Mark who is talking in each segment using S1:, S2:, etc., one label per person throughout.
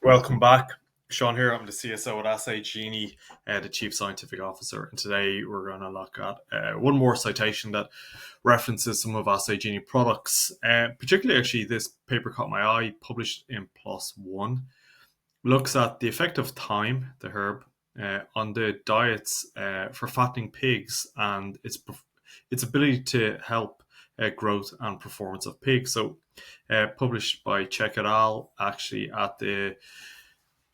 S1: Welcome back. Sean here. I'm the CSO at Assay Genie, the Chief Scientific Officer. And today we're going to look at one more citation that references some of Assay Genie products. Particularly, actually, this paper caught my eye, published in PLOS ONE. Looks at the effect of thyme, the herb, on the diets for fattening pigs and its ability to help growth and performance of pigs. So, published by Czech A, actually at the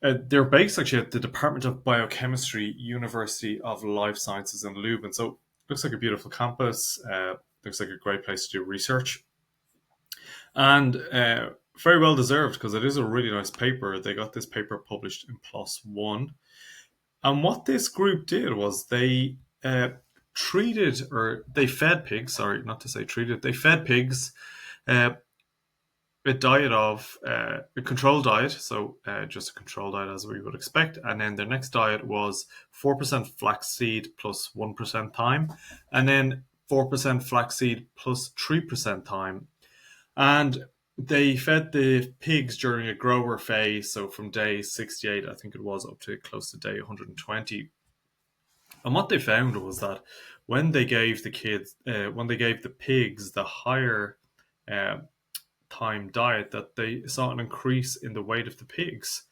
S1: they're based actually at the Department of Biochemistry, University of Life Sciences in Leuven. So looks like a beautiful campus. Looks like a great place to do research, and very well deserved because it is a really nice paper. They got this paper published in PLOS ONE, and what this group did was they treated or they fed pigs. Sorry, not to say treated. They fed pigs. Uh, a diet of a controlled diet, so just a controlled diet as we would expect, and then their next diet was 4% flaxseed plus 1% thyme, and then 4% flaxseed plus 3% thyme, and they fed the pigs during a grower phase, so from day 68, I think it was, up to close to day 120. And what they found was that when they gave the pigs the higher uh, time diet, that they saw an increase in the weight of the pigs.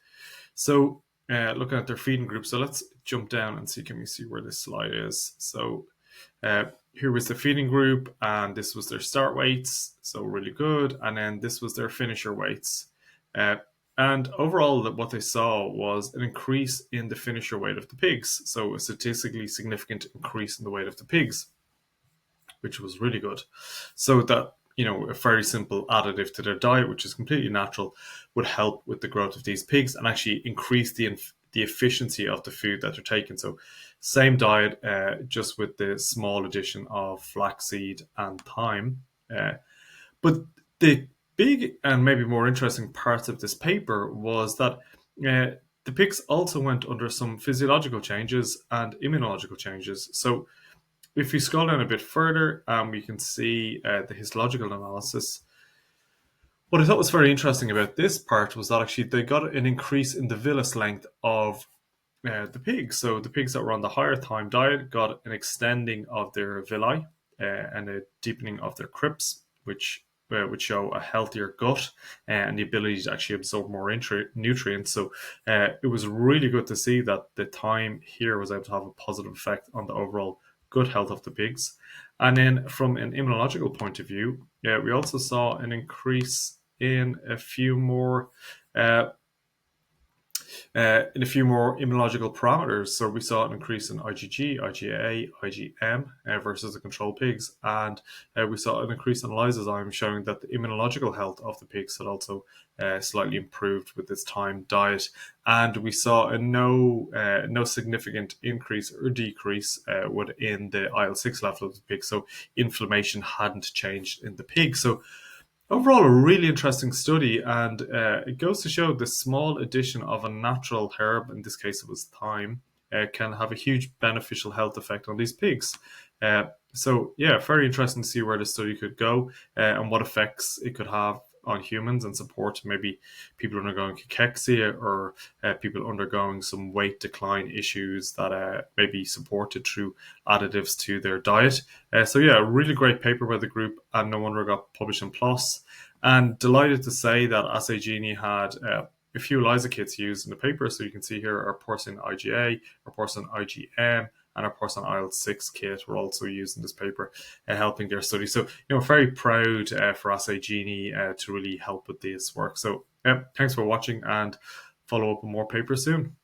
S1: So looking at their feeding group, so let's jump down and see, can we see where this slide is? So here was the feeding group, and this was their start weights, so really good, and then this was their finisher weights. And overall, what they saw was an increase in the finisher weight of the pigs, so a statistically significant increase in the weight of the pigs, which was really good. So that, a very simple additive to their diet, which is completely natural, would help with the growth of these pigs and actually increase the efficiency of the food that they're taking. So same diet, just with the small addition of flaxseed and thyme. But the big and maybe more interesting part of this paper was that the pigs also went under some physiological changes and immunological changes. So if we scroll down a bit further, we can see the histological analysis. What I thought was very interesting about this part was that actually they got an increase in the villus length of the pigs. So the pigs that were on the higher thyme diet got an extending of their villi and a deepening of their crypts, which would show a healthier gut and the ability to actually absorb more nutrients. So it was really good to see that the thyme here was able to have a positive effect on the overall good health of the pigs. And then from an immunological point of view, we also saw an increase in a few more immunological parameters. So we saw an increase in IgG, IgA, IgM versus the control pigs, and we saw an increase in lysozyme, showing that the immunological health of the pigs had also slightly improved with this thyme diet. And we saw no significant increase or decrease within the IL-6 level of the pig. So inflammation hadn't changed in the pig. So overall, a really interesting study, and it goes to show the small addition of a natural herb, in this case it was thyme, can have a huge beneficial health effect on these pigs. So yeah, very interesting to see where the study could go and what effects it could have on humans and support maybe people undergoing cachexia or people undergoing some weight decline issues that may be supported through additives to their diet. So yeah, a really great paper by the group, and no wonder it got published in PLOS. And delighted to say that Assay Genie had a few ELISA kits used in the paper. So you can see here our porcine IgA, our porcine IgM, and our porcine IL-6 kit were also used in this paper, helping their study. So, very proud for Assay Genie to really help with this work. So, thanks for watching, and follow up with more papers soon.